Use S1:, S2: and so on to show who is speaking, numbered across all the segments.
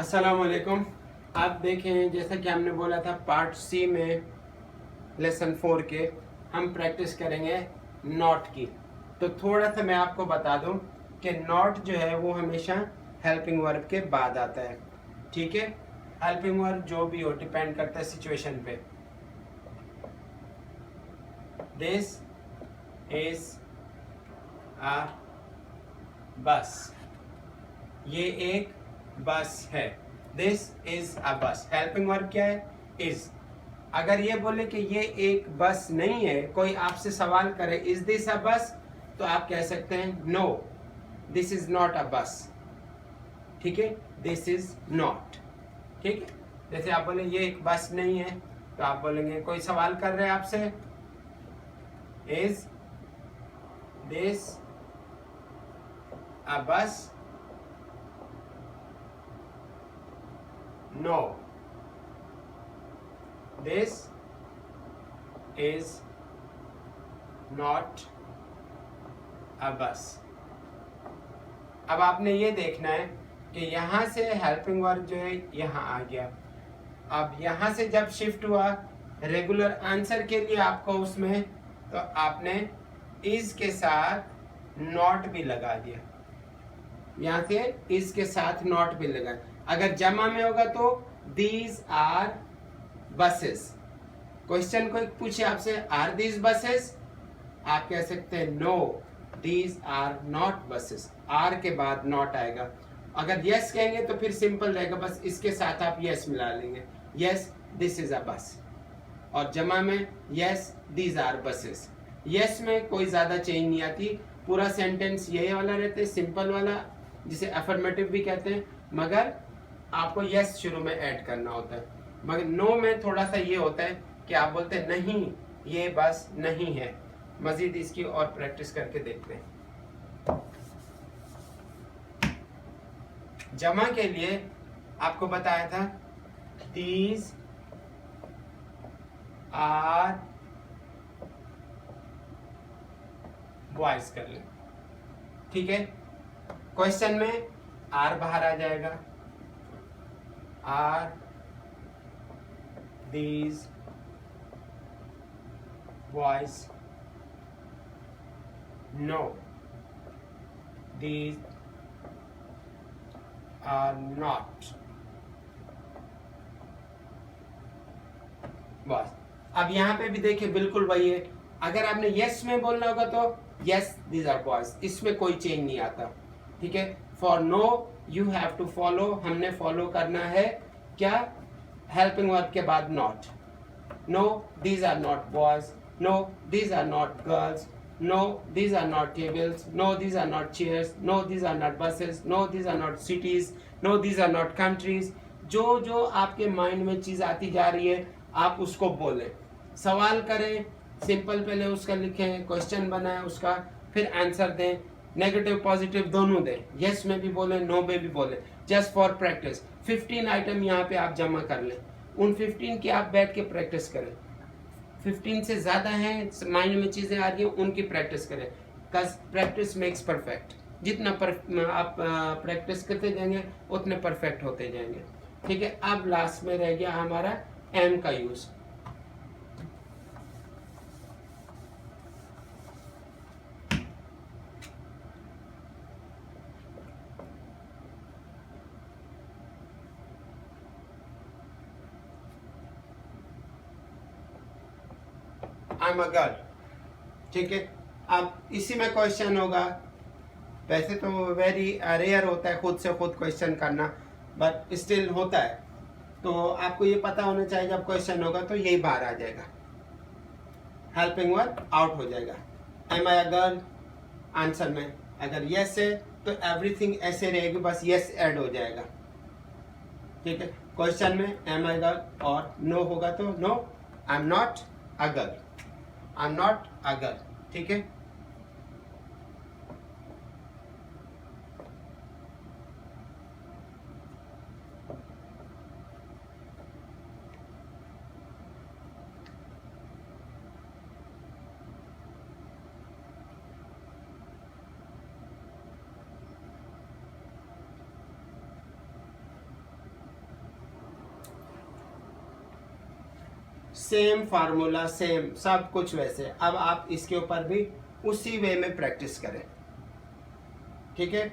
S1: अस्सलाम वालेकुम। आप देखें जैसा कि हमने बोला था पार्ट सी में लेसन 4 के हम प्रैक्टिस करेंगे नॉट की। तो थोड़ा सा मैं आपको बता दूं कि नॉट जो है वो हमेशा हेल्पिंग वर्ब के बाद आता है। ठीक है, हेल्पिंग वर्ब जो भी हो डिपेंड करता है सिचुएशन पे। दिस इज अ बस, ये एक बस है। दिस इज अ बस, हेल्पिंग वर्ब क्या है? इज। अगर ये बोले कि ये एक बस नहीं है, कोई आपसे सवाल करे इज दिस अ बस, तो आप कह सकते हैं no, this is not a bus. ठीक है, दिस इज नॉट। ठीक है, जैसे आप बोले ये एक बस नहीं है, तो आप बोलेंगे कोई सवाल कर रहे हैं आपसे, is this a bus? No, this is not a bus. अब आपने ये देखना है कि यहाँ से हेल्पिंग वर्ब जो है यहाँ आ गया। अब यहाँ से जब शिफ्ट हुआ रेगुलर आंसर के लिए आपको उसमें, तो आपने इज के साथ नॉट भी लगा दिया। यहाँ से इज के साथ नॉट भी लगा। अगर जमा में होगा तो दीज आर बसेस। क्वेश्चन को पूछे आपसे आर दीज बसेस, आप कह सकते हैं no, these are not buses. Are के बाद नॉट आएगा। अगर यस कहेंगे तो फिर सिंपल रहेगा, बस इसके साथ आप यस मिला लेंगे, यस दिस इज अ बस। और जमा में yes these are buses. Yes में कोई ज्यादा चेंज नहीं आती, पूरा सेंटेंस यही वाला रहता है, सिंपल वाला, जिसे अफर्मेटिव भी कहते हैं, मगर आपको यस शुरू में ऐड करना होता है। मगर नो में थोड़ा सा ये होता है कि आप बोलते हैं नहीं, ये बस नहीं है। मजीद इसकी और प्रैक्टिस करके देखते हैं। जमा के लिए आपको बताया था दीज आर, वॉइस कर ले। ठीक है, क्वेश्चन में आर बाहर आ जाएगा, are these boys, no these are not. बस अब यहाँ पे भी देखिए बिल्कुल वही है। अगर आपने यस में बोलना होगा तो यस दीज आर बॉयज, इसमें कोई चेंज नहीं आता। ठीक है, for no you have to follow, हमने फॉलो करना है क्या? हेल्पिंग वर्ब के बाद not. No these are not boys, no these are not girls, no these are not tables, no these are not chairs, no these are not buses, no these are not cities, no these are not countries. जो जो आपके mind में चीज आती जा रही है आप उसको बोलें। सवाल करें, सिंपल पहले उसका लिखें, क्वेश्चन बनाएं उसका, फिर आंसर दें। नेगेटिव पॉजिटिव दोनों दें, यस में भी बोले नो में भी बोले, जस्ट फॉर प्रैक्टिस। 15 आइटम यहाँ पे आप जमा कर लें, उन 15 की आप बैठ के प्रैक्टिस करें। 15 से ज्यादा हैं माइंड में चीजें आ रही हैं, उनकी प्रैक्टिस करें। Practice makes perfect. जितना आप प्रैक्टिस करते जाएंगे उतने परफेक्ट होते जाएंगे। ठीक है, अब लास्ट में रह गया हमारा एम का use. I am a girl. ठीक है, अब इसी में क्वेश्चन होगा। वैसे तो वेरी रेयर होता है खुद से खुद क्वेश्चन करना, बट स्टिल होता है। तो आपको ये पता होना चाहिए जब क्वेश्चन होगा तो यही बाहर आ जाएगा, हेल्पिंग वर्ब आउट हो जाएगा। Am I a girl answer में अगर यस है तो एवरीथिंग ऐसे रहेगी, बस यस ऐड हो जाएगा। ठीक है, क्वेश्चन में एम आई गर्ल और नो होगा तो no, I am not a girl, I am not a girl. ठीक है, सेम फार्मूला, सेम सब कुछ वैसे। अब आप इसके ऊपर भी उसी वे में प्रैक्टिस करें, ठीक है।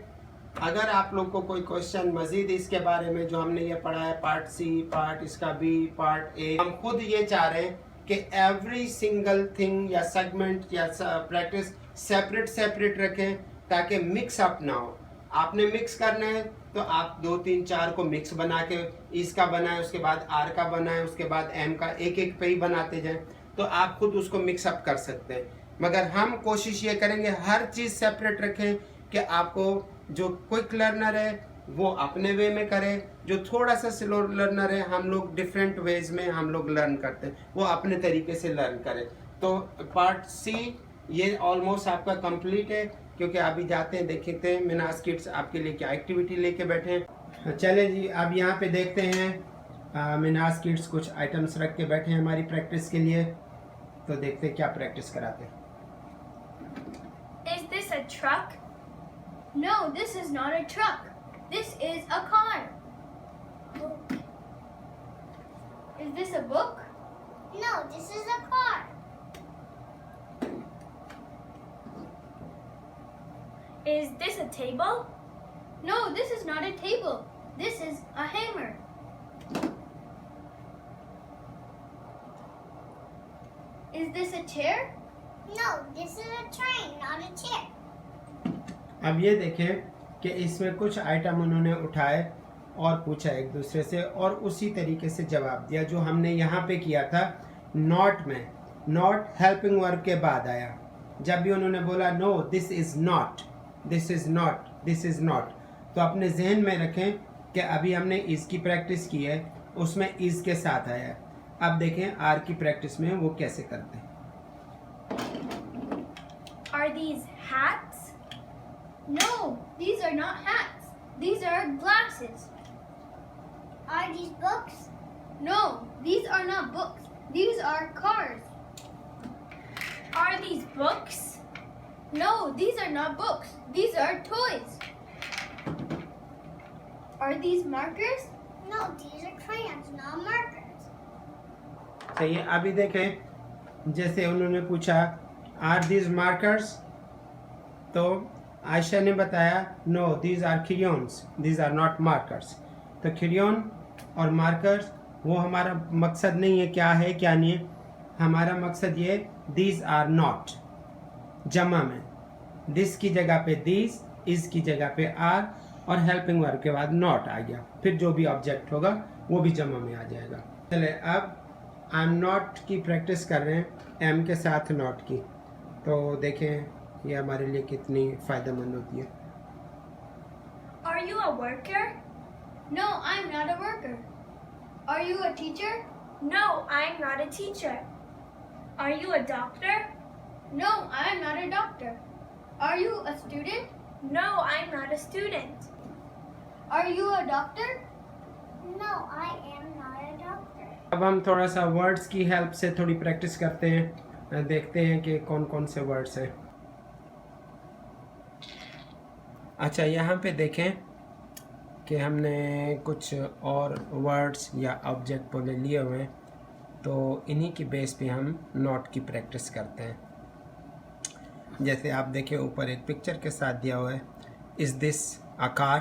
S1: अगर आप लोग को कोई क्वेश्चन मजीद इसके बारे में जो हमने ये पढ़ा है, पार्ट सी, पार्ट इसका बी, पार्ट ए, हम खुद ये चाह रहे हैं कि एवरी सिंगल थिंग या सेगमेंट या प्रैक्टिस सेपरेट सेपरेट रखें ताकि मिक्स अप ना हो। आपने मिक्स करना है तो आप 2 3 4 को मिक्स बना के इसका बनाए, उसके बाद आर का बनाए, उसके बाद एम का, एक एक पे ही बनाते जाएं, तो आप खुद उसको मिक्स अप कर सकते हैं। मगर हम कोशिश ये करेंगे हर चीज़ सेपरेट रखें कि आपको जो क्विक लर्नर है वो अपने वे में करे, जो थोड़ा सा स्लो लर्नर है, हम लोग डिफरेंट वेज में हम लोग लर्न करते हैं, वो अपने तरीके से लर्न करे। तो पार्ट सी ये ऑलमोस्ट आपका कंप्लीट है, क्योंकि अभी जाते हैं देखते हैं मिनास किड्स आपके लिए क्या एक्टिविटी लेके बैठे हैं। चले जी, अब यहाँ पे देखते हैं मिनास किड्स कुछ आइटम्स रख के बैठे हैं हमारी प्रैक्टिस के लिए, तो देखते हैं क्या प्रैक्टिस कराते हैं।
S2: Is this a truck? No, this is not a truck. This is a car. Book. Is this a book? No, this is a car. Is this a table? No, this is not a table. This is a hammer. Is this a chair? No, this is a train, not a chair.
S1: अब ये देखें कि इसमें कुछ item उन्होंने उठाए और पूछा एक दूसरे से और उसी तरीके से जवाब दिया जो हमने यहाँ पे किया था नॉट में। नॉट हेल्पिंग वर्ब के बाद आया। जब भी उन्होंने बोला no this is not, this is not, this is not, तो अपने जहन में रखें कि अभी हमने इज़ की प्रैक्टिस की है, उसमें इज़ के साथ आया है। अब देखें आर की प्रैक्टिस में वो कैसे करते हैं।
S2: Are these hats? No, these are not hats. These are glasses. Are these books? No, these are not books. These are cars. Are these books? No, these are not books. These are toys. Are these markers? No, these are crayons, not markers.
S1: सही है। अभी देखें जैसे उन्होंने पूछा are these markers, तो आयशा ने बताया no these are crayons, these are not markers. तो क्रेयॉन और मार्कर्स वो हमारा मकसद नहीं है, क्या है क्या नहीं है, हमारा मकसद ये दीज आर नॉट, जमा में दिस की जगह पे दीज, इस की जगह पे आर और हेल्पिंग वर्ब के बाद नॉट आ गया, फिर जो भी ऑब्जेक्ट होगा वो भी जमा में आ जाएगा। चले अब आई एम नॉट की प्रैक्टिस कर रहे हैं, एम के साथ नॉट की, तो देखें ये हमारे लिए कितनी फ़ायदेमंद होती है।
S2: Are you a worker? No, I'm not a worker. Are you a teacher? No, I'm not a teacher. Are you a doctor? No, I'm not a doctor. Are you a student? No, I'm not a student. Are you a doctor? No, I am not a doctor.
S1: अब हम थोड़ा सा words की help से थोड़ी practice करते हैं, देखते हैं कि कौन कौन से वर्ड्स हैं। अच्छा, यहाँ पे देखें कि हमने कुछ और वर्ड्स या ऑब्जेक्ट बोले लिए हुए हैं, तो इन्हीं की बेस पे हम नॉट की प्रैक्टिस करते हैं। जैसे आप देखें ऊपर एक पिक्चर के साथ दिया हुआ है इज़ दिस अ कार,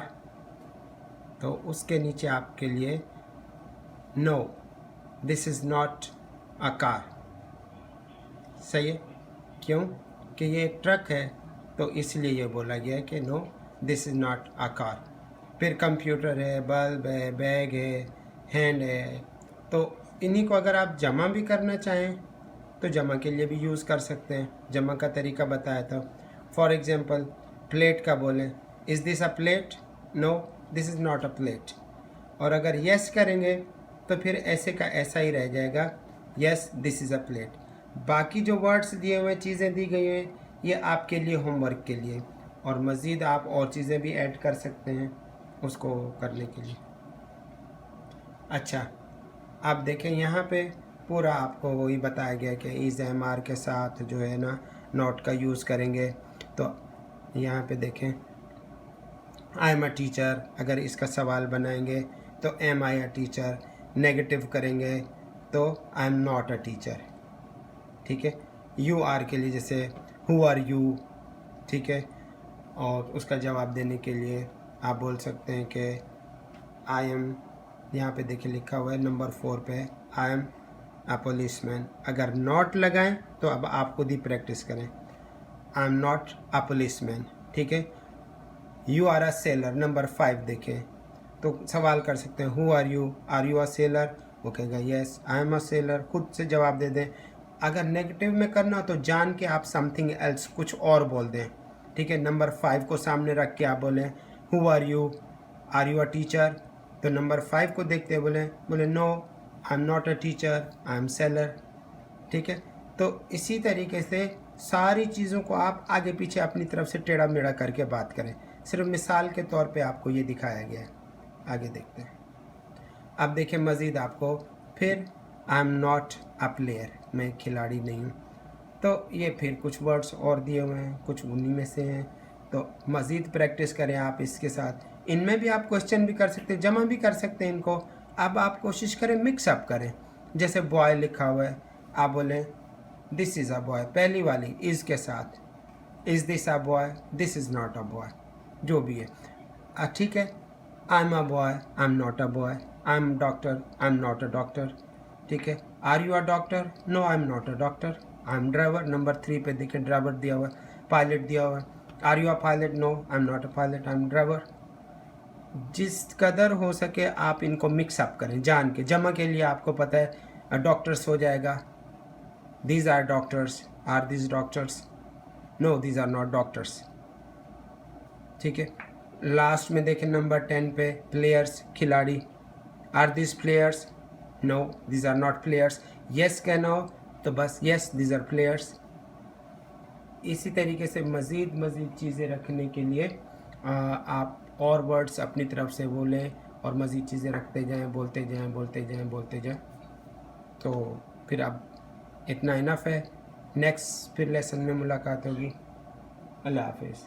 S1: तो उसके नीचे आपके लिए no this is not a car. सही है, क्यों कि ये एक ट्रक है, तो इसलिए ये बोला गया है कि no this is not a car. फिर कंप्यूटर है, बल्ब है, बैग है, हैंड है, तो इन्हीं को अगर आप जमा भी करना चाहें तो जमा के लिए भी यूज़ कर सकते हैं। जमा का तरीका बताया था। फॉर एग्ज़ाम्पल प्लेट का बोलें is this a plate, no this is not a plate. और अगर यस करेंगे तो फिर ऐसे का ऐसा ही रह जाएगा, yes this is a plate. बाकी जो वर्ड्स दिए हुए चीज़ें दी गई हैं ये आपके लिए होमवर्क के लिए, और मज़ीद आप और चीज़ें भी ऐड कर सकते हैं उसको करने के लिए। अच्छा, आप देखें यहाँ पे पूरा आपको वही बताया गया कि इज़ एम आर के साथ जो है ना नॉट का यूज़ करेंगे। तो यहाँ पे देखें आई एम अ टीचर, अगर इसका सवाल बनाएंगे तो am I a teacher, negative करेंगे तो I am not a teacher, ठीक है। यू आर के लिए जैसे हु आर यू, ठीक है। और उसका जवाब देने के लिए आप बोल सकते हैं कि आई एम, यहाँ पे देखिए लिखा हुआ है नंबर 4 पे, आई एम अ पुलिसमैन। अगर नॉट लगाएं तो अब आप खुद ही प्रैक्टिस करें, I am not a policeman, ठीक है। You are a seller, number 5 देखें तो सवाल कर सकते हैं who are you a seller, वो कहेगा yes I am a seller, खुद से जवाब दे दें। अगर नेगेटिव में करना हो तो जान के आप समथिंग एल्स कुछ और बोल दें, ठीक है। नंबर 5 को सामने रख के आप बोलें who are you a teacher, तो नंबर 5 को देखते बोले no I am not a teacher I am seller, ठीक है। तो इसी तरीके से सारी चीज़ों को आप आगे पीछे अपनी तरफ से टेढ़ा मेढ़ा करके बात करें। सिर्फ मिसाल के तौर पे आपको ये दिखाया गया है। आगे देखते हैं। अब देखिए मज़ीद आपको फिर आई एम नॉट अ प्लेयर, मैं खिलाड़ी नहीं हूँ। तो ये फिर कुछ वर्ड्स और दिए हुए हैं, कुछ उन्हीं में से हैं। तो मज़ीद प्रैक्टिस करें आप इसके साथ। इनमें भी आप क्वेश्चन भी कर सकते हैं, जमा भी कर सकते हैं इनको। अब आप कोशिश करें मिक्सअप करें। जैसे बॉय लिखा हुआ है, आप बोलें दिस इज़ अ बॉय, पहली वाली इज़ के साथ, is this a boy, this is not a boy, जो भी है ठीक है। I am a boy, I am not a boy, I am doctor, I am not a doctor, ठीक है। Are you a doctor, no I am not a doctor, I am driver, number 3 पे देखिए driver दिया हुआ है, pilot दिया हुआ है। Are you a pilot, no I am not a pilot, I am driver. जिस कदर हो सके आप इनको मिक्सअप करें जान के। जमा के लिए आपको पता है डॉक्टर्स हो जाएगा, these are doctors, are this doctors, no these are not doctors, ठीक है। लास्ट में देखें नंबर 10 पे प्लेयर्स, खिलाड़ी, are this players, no these are not players. Yes कहना हो तो बस यस दीज आर प्लेयर्स। इसी तरीके से मज़ीद चीज़ें रखने के लिए आप और वर्ड्स अपनी तरफ से बोलें और मज़ीद चीज़ें रखते जाएं, बोलते जाएं। तो फिर अब इतना इनफ है। नेक्स्ट फिर लेसन में मुलाकात होगी। अल्लाह हाफिज़।